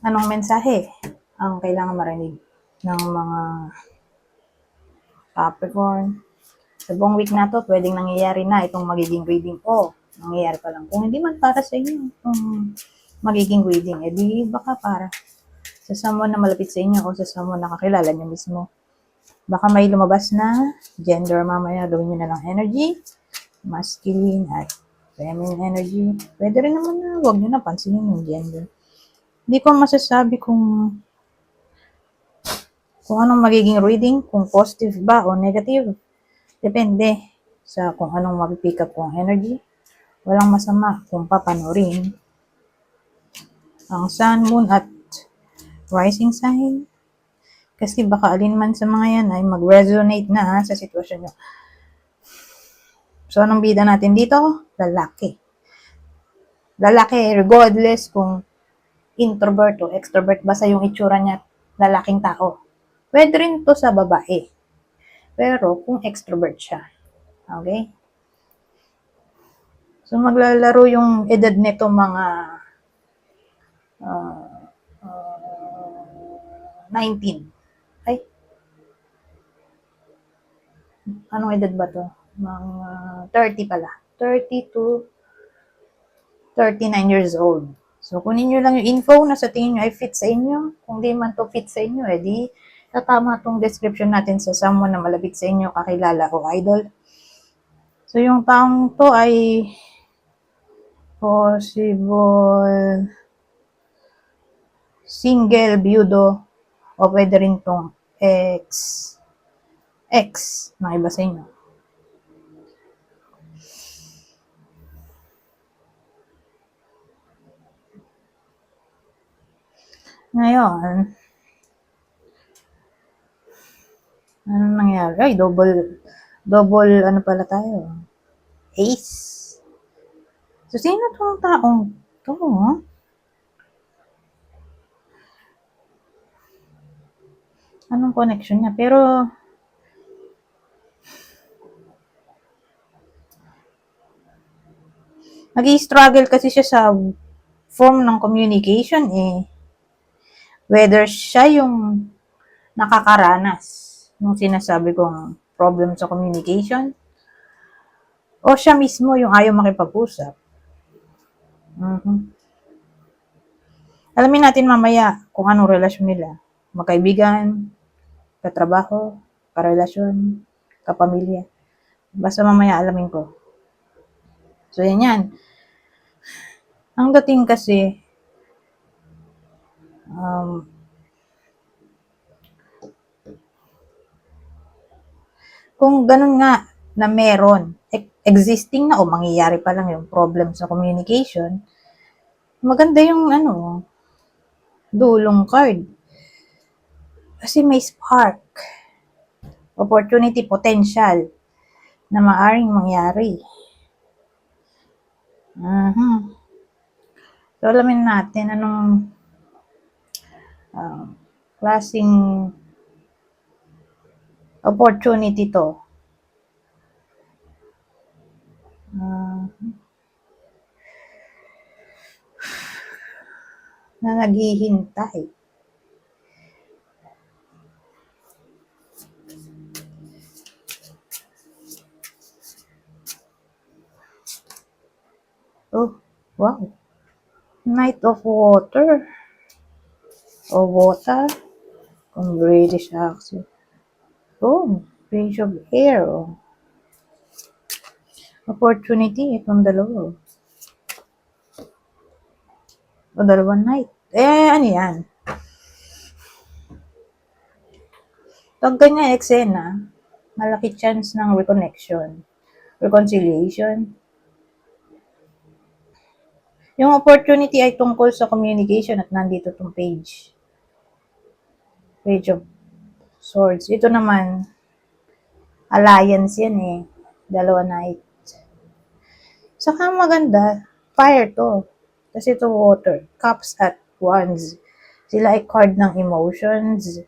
Anong mensahe ang kailangan marinig ng mga Capricorn? Sa buong week na to, pwedeng nangyayari na itong magiging reading ko. Nangyayari pa lang. Kung hindi man para sa inyo, itong magiging reading, edi baka para sa someone na malapit sa inyo o sa someone na kakilala nyo mismo. Baka may lumabas na gender mamaya, gawin nyo na lang energy, masculine at feminine energy. Pwede rin naman na huwag nyo na pansinin yung gender. Hindi ko masasabi kung anong magiging reading, kung positive ba o negative. Depende sa kung anong mag-pick up kong energy. Walang masama kung papanorin ang sun, moon at rising sign. Kasi baka alin man sa mga yan ay mag-resonate na sa sitwasyon nyo. So, anong bida natin dito? Lalaki. Lalaki, regardless kung introvert o extrovert, basta yung itsura niya, lalaking tao. Pwede rin to sa babae. Pero, kung extrovert siya. Okay? So, maglalaro yung edad nito mga 19. Ay, anong edad ba to? Mga 30 pala. 30 to 39 years old. So, kunin nyo lang yung info na sa tingin nyo ay fit sa inyo. Kung di man to fit sa inyo, edi tatama tong description natin sa someone na malapit sa inyo, kakilala o idol. So, yung taong to ay possible single, byudo, o pwede rin tong ex ng iba sa inyo. Ngayon, anong nangyari? Ay, double ano pala tayo? Ace. So, sino tong taong to? Anong connection niya? Pero, nag-i-struggle kasi siya sa form ng communication eh. Whether siya yung nakakaranas ng sinasabi kong problem sa communication o siya mismo yung ayaw makipag-usap. Alamin natin mamaya kung anong relasyon nila. Magkaibigan, katrabaho, karelasyon, kapamilya. Basta mamaya alamin ko. So, yan. Ang dating kasi, kung ganun nga na meron, existing na o mangyayari pa lang yung problem sa communication, maganda yung dulong card. Kasi may spark, opportunity, potential na maaring mangyari. So, alamin natin anong klaseng opportunity to. Na naghihintay. Oh, wow. Knight of Water. O water. Kung British accent. Oh, Page of Air. Oh. Opportunity, itong dalawa. O dalawang night. Ano yan? Pag ganyan eksena, malaki chance ng reconnection, reconciliation. Yung opportunity ay tungkol sa communication at nandito tong page. Page of Swords. Ito naman, alliance yan eh. Dalawa night. Saka maganda, fire to. Kasi ito water. Cups at Wands. Sila ay card ng emotions.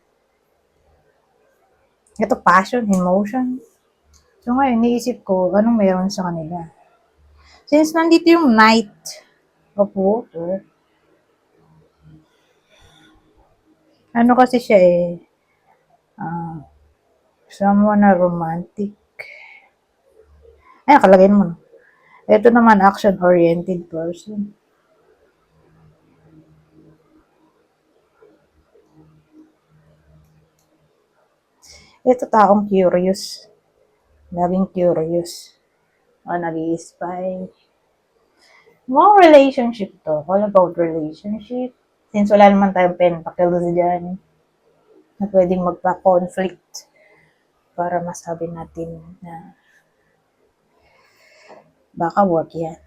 Ito passion, emotion. So ngayon, niisip ko, anong meron sa kanila? Since nandito yung Knight of Water, Ano kasi siya someone na romantic. Ay, nakalagay mo. Ito naman, action-oriented person. Ito, taong curious. Laging curious. O, nag-i-spy. Mga relationship to. All about relationship. Since wala naman tayong pentacles dyan, na pwedeng magpa-conflict para masabi natin na baka work yan.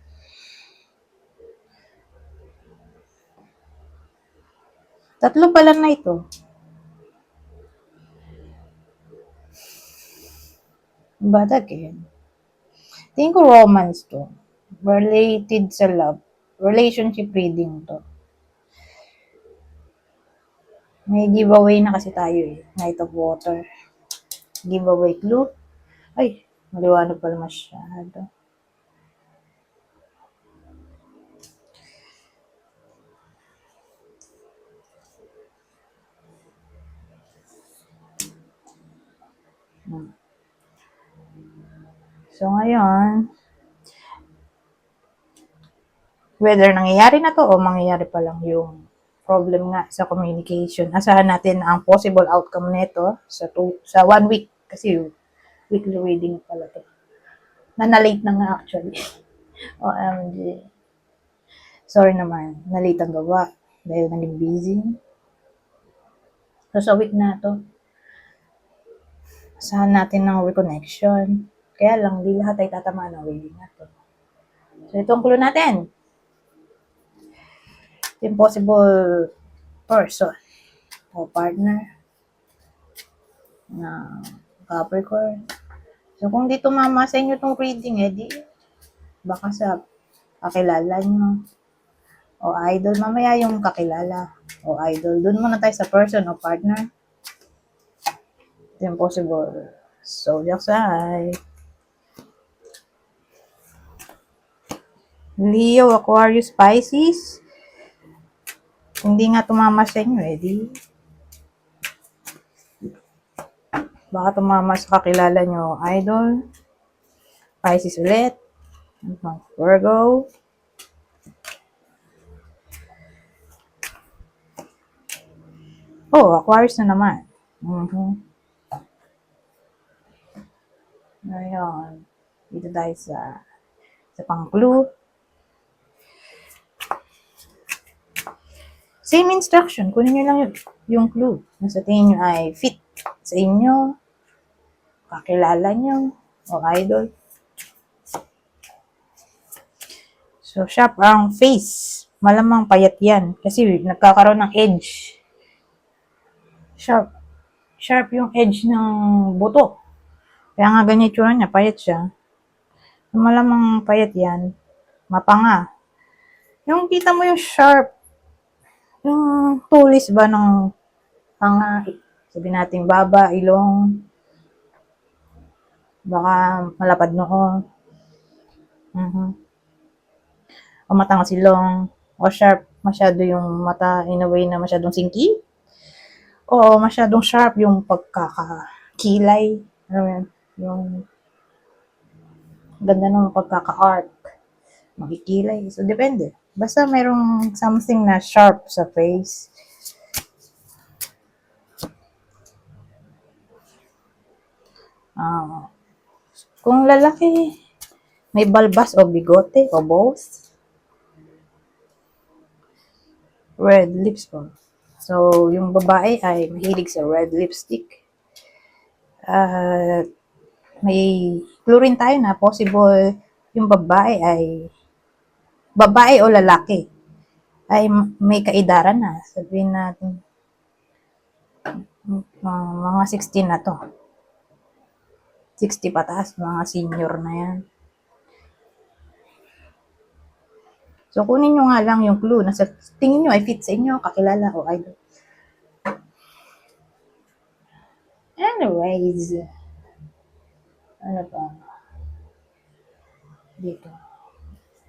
Tatlo pala na ito. But again, tingin ko romance to. Related sa love. Relationship reading to. May giveaway na kasi tayo Knight of Water. Giveaway clue. Ay, maliwanag pala masyado. So, ngayon, whether nangyayari na to o mangyayari pa lang yung problem nga sa communication, asahan natin ang possible outcome nito sa 1 week. Kasi weekly reading pala to. Na-late na nga actually. OMG. Sorry naman, na-late ang gawa dahil naging busy. So, sa week na to, asahan natin ng reconnection. Kaya lang, di lahat ay tatamaan ng reading na to. So, itong clue natin. Impossible person o partner na Capricorn. So, kung di tumama sa inyo itong reading, di baka sa kakilala nyo o idol. Mamaya yung kakilala o idol. Doon muna tayo sa person o partner. Impossible. Zodiac sign. Leo, Aquarius, Pisces. Hindi nga tumama sa inyo di baka tumama sa kakilala nyo idol. Pisces ulit. Virgo. Oh, Aquarius na naman. Ngayon, dito tayo sa pang-clue. Same instruction. Kunin nyo lang yung clue. Na sa tingin nyo ay fit sa inyo, kakilala nyo, o idol. So, sharp ang face. Malamang payat yan. Kasi nagkakaroon ng edge. Sharp. Sharp yung edge ng buto. Kaya nga ganyan itsura niya. Payat siya. Malamang payat yan. Mapanga. Yung kita mo yung sharp. Yung tulis ba ng panga. Sabi natin baba, ilong. Baka malapad noo. O matang silong. O sharp. Masyado yung mata in a way na masyadong singki. O masyadong sharp yung pagkakakilay. Ano yan? Yung ganda ng pagkaka-arc. Makikilay. So, depende. Basta mayroong something na sharp sa face. Kung lalaki, may balbas o bigote o both. Red lips po. So, yung babae ay mahilig sa red lipstick. May clue rin tayo na possible yung babae o lalaki ay may kaedaran na. Sabihin natin, mga 16 na to. 60 pataas, mga senior na yan. So, kunin nyo nga lang yung clue na sa tingin nyo ay fit sa inyo, kakilala o idol. Anyways, ano pa? Dito.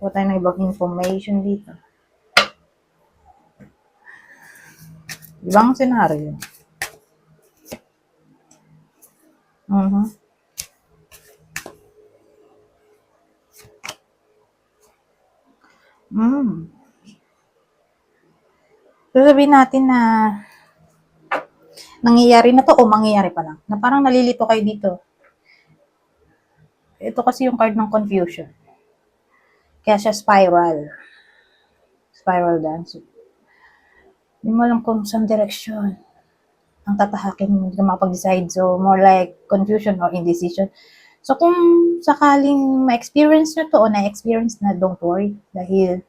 Kuha tayo ng ibang information dito. Ibang senaryo. Mhm. Mm. So, sabihin natin na nangyayari na to o mangyayari pa lang. Na parang nalilito kayo dito. Ito kasi yung card ng confusion. Kaya siya spiral. Spiral dance. Hindi mo alam kung saan direksyon ang tatahakin mo. Hindi ka makapag-decide. So, more like confusion or indecision. So, kung sakaling ma-experience nyo to o na-experience na, don't worry. Dahil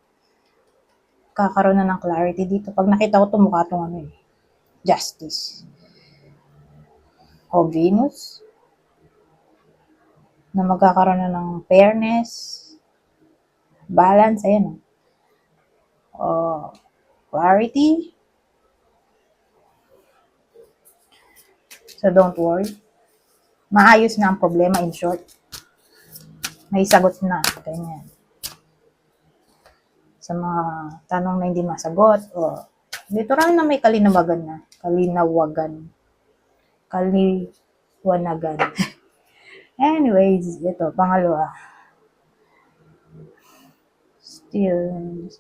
kakaroon na ng clarity dito. Pag nakita ko to, mukha itong ano eh. Justice. O Venus. Na magkakaroon na ng fairness. Balance. Ayan. O clarity. So, don't worry. Maayos na ang problema, in short. May sagot na. Ganyan. Sa mga tanong na hindi masagot. O, literal na may kalinawagan na. Kalinawagan. Kaliwanagan. Anyways, ito, pangalawa. Stillness.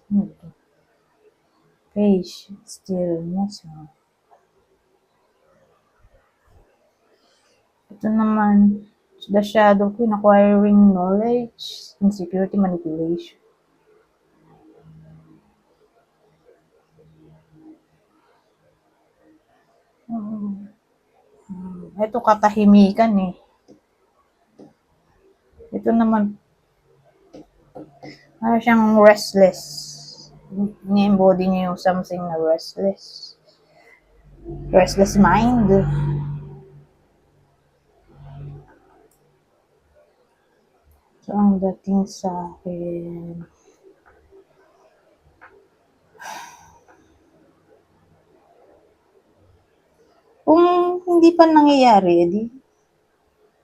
Patience. Stillness. Ito naman, the shadow queen, acquiring knowledge, insecurity, manipulation. Ito katahimikan eh. Ito naman, siyang restless. Ni-embody niya yung something na restless. Restless mind. So, ang dating sa akin, kung hindi pa nangyayari, edi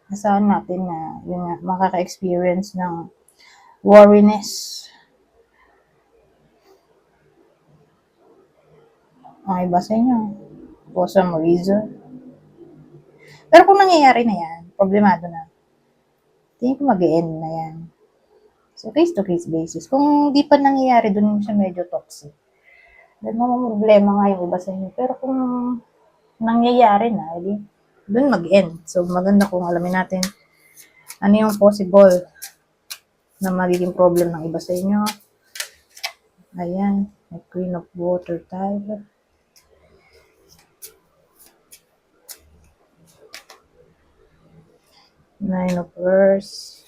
asahan natin na yun nga, makaka-experience ng worriness. Okay ba sa inyo? For some reason. Pero kung nangyayari na yan, problemado na. Tingin ko mag-e-end na yan. So, case-to-case basis. Kung di pa nangyayari, dun siya medyo toxic. Dahil problema nga yung iba sa inyo. Pero kung nangyayari na, edi, dun mag-end. So, maganda kung alamin natin ano yung possible na magiging problem ng iba sa inyo. Ayan, may Queen of Water type. Nine of Earth.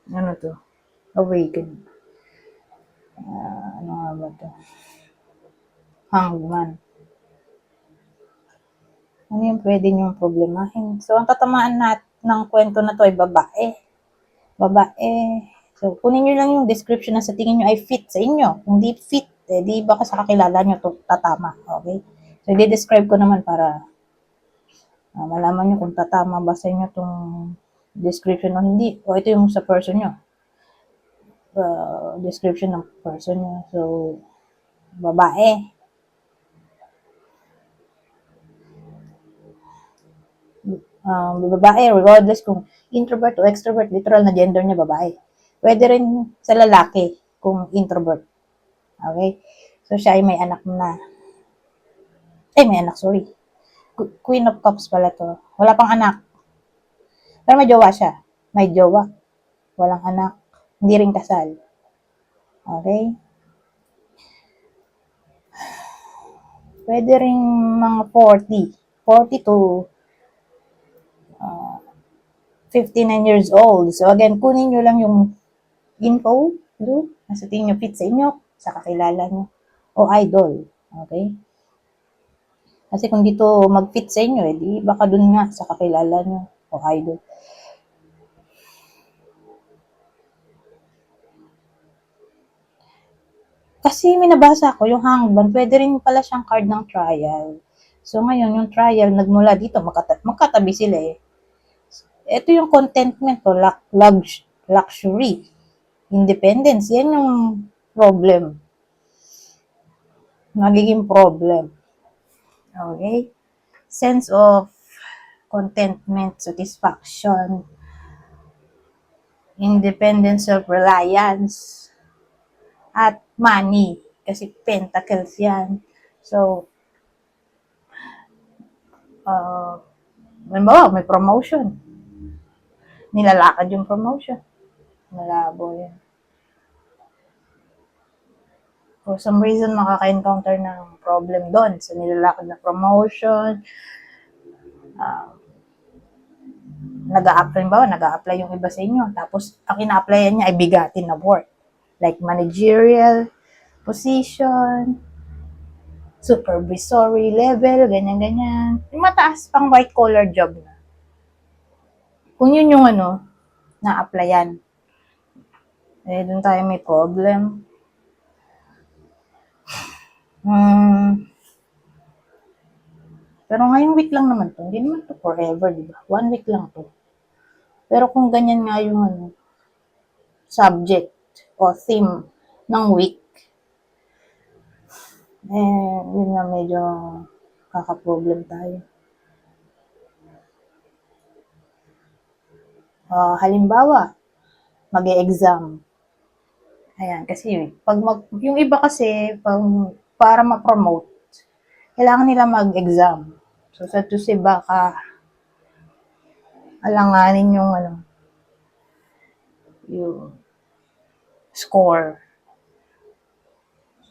Ano to? Awaken. Ano nga ba to? Hangman. Ano yung pwede niyong problemahin? So, ang tatamaan ng kwento na to ay babae. Babae. So, kunin nyo lang yung description na sa tingin nyo ay fit sa inyo. Kung di fit, di baka sa kakilala nyo to tatama. Okay? So, i-describe ko naman para malaman nyo kung tatama ba sa inyo tong description o hindi. O ito yung sa person nyo. Description ng person nyo. So, babae. Babae, regardless kung introvert o extrovert, literal na gender niya babae. Pwede rin sa lalaki kung introvert. Okay? So, siya ay may anak na. May anak, sorry. Queen of Cups pala to. Wala pang anak. Pero may jowa siya. May jowa. Walang anak. Hindi rin kasal. Okay? Pwede rin mga 40. 40 to 59 years old. So, again, kunin nyo lang yung info, nasa tingin nyo fit sa inyo, sa kakilala nyo, o idol. Okay? Kasi kung dito mag-fit sa inyo, di baka dun nga sa kakilala nyo, o idol. Kasi may nabasa ko, yung hangman, pwede rin pala siyang card ng trial. So, ngayon, yung trial, nagmula dito, magkatabi sila eh. Ito yung contentment o luxury. Independence. Yan yung problem. Magiging problem. Okay? Sense of contentment, satisfaction, independence, self-reliance, at money. Kasi pentacles yan. So, may promotion. Nilalakad yung promotion. Malabo yan. For some reason, makaka-encounter ng problem doon sa nilalakad na promotion. Nag-a-apply yung iba sa inyo. Tapos, ang ina-applyan niya ay bigatin na work. Like managerial position, supervisory level, ganyan-ganyan. Yung mataas pang white-collar job na. Kung yun yung na-applyan, doon tayo may problem. Pero ngayong week lang naman to. Hindi naman to forever, di ba? 1 week lang to. Pero kung ganyan nga yung subject o theme ng week, yun nga medyo kaka-problem tayo. Halimbawa, mag-e-exam. Ayan, kasi yung iba kasi, para ma-promote, kailangan nila mag-exam. So, sa to say, baka alanganin yung score.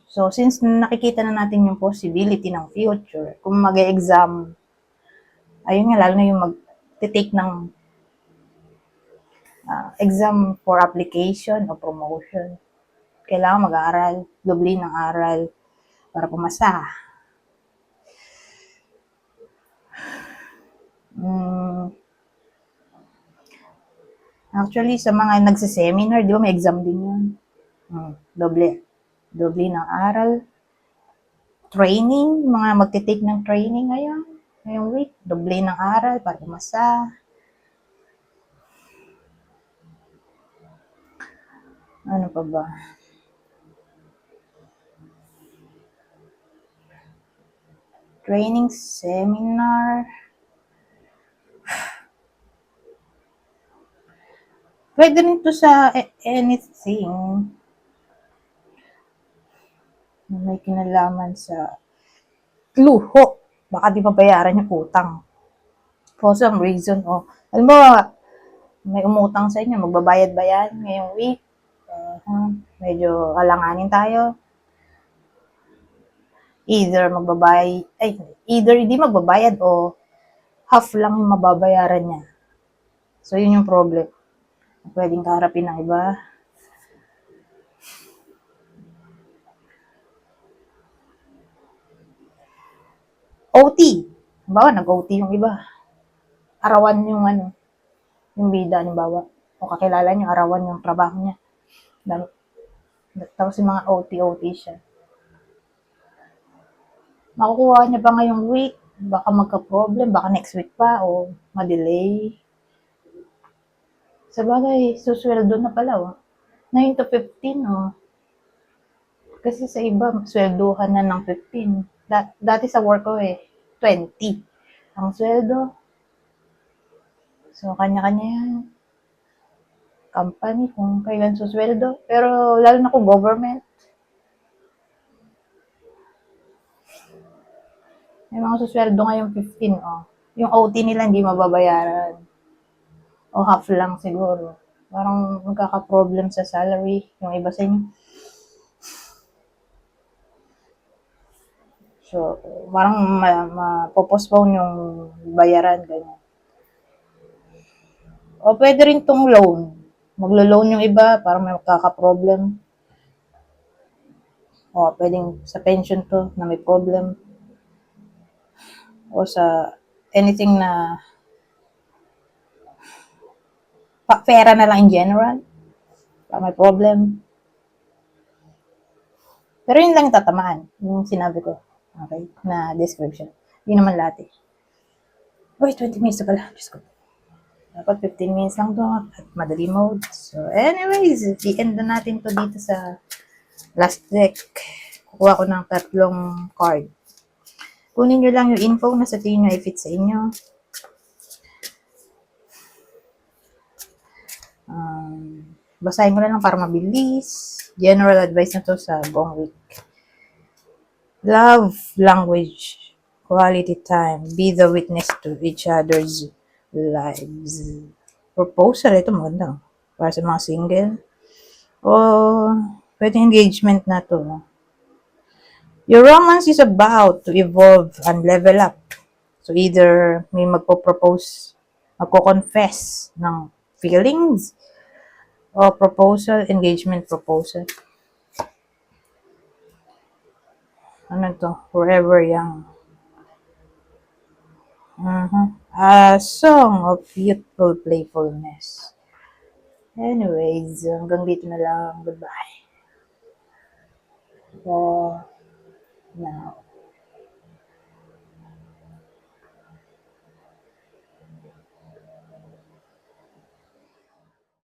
So, since nakikita na natin yung possibility ng future, kung mag-exam, ayun nga, lalo na yung mag-take ng exam for application o promotion. Kailangan mag-aaral, doble ng aral para pumasa. Actually, sa mga nagse-seminar, di ba may exam din yun? Doble ng aral. Training, mga magte-take ng training ngayong week, doble ng aral para pumasa. Ano pa ba? Training, seminar. Pwede rin to sa anything na may kinalaman sa luho. Baka di mabayaran yung utang. For some reason, alam mo, may umutang sa inyo, magbabayad ba yan ngayong week? Medyo alanganin tayo. Either hindi magbabayad o half lang yung mababayaran niya. So, yun yung problem. Pwedeng kaharapin ng iba. OT. Halimbawa, nag-OT yung iba. Arawan yung bida, halimbawa. O kakilala niyo, arawan yung trabaho niya. Tapos yung mga OT siya. Makukuha niya pa ngayong week. Baka magka-problem, baka next week pa o ma-delay. Sa bagay, susweldo na pala 9 to 15 Kasi sa iba, sweldohan na ng 15. Dati sa work ko 20 ang sweldo. So, kanya-kanya yan. Company kung kailan susweldo. Pero lalo na kung government. May mga susweldo ngayong 15 Yung OT nila hindi mababayaran. O half lang siguro. Parang magkaka-problem sa salary. Yung iba sa inyo. So, parang ma-postpone yung bayaran, ganyan. O pwede rin tong loan. Maglo-loan yung iba para may magkaka-problem. O pwedeng sa pension to na may problem. O sa anything na pera na lang in general. Para may problem. Pero yun lang yung tatamaan. Yung sinabi ko. Okay? Na description. Yun naman lahat Uy, 20 minutes na pala. Diyos ko. Dapat 15 minutes lang to at madali mode. So, anyways, i-end na natin to dito sa last deck. Kukuha ko ng 3 card. Kunin nyo lang yung info na sa tingin nyo i-fit sa inyo. Basahin ko na lang para mabilis. General advice na to sa buong week. Love language, quality time, be the witness to each other's lives. Proposal, ito maganda. Para sa mga single. O, pwede engagement na to. Your romance is about to evolve and level up. So, either may magpo-propose, magko-confess ng feelings, o proposal, engagement proposal. Ano to? Forever Young. A song of youthful playfulness. Anyways, hanggang dito na lang. Goodbye. For now.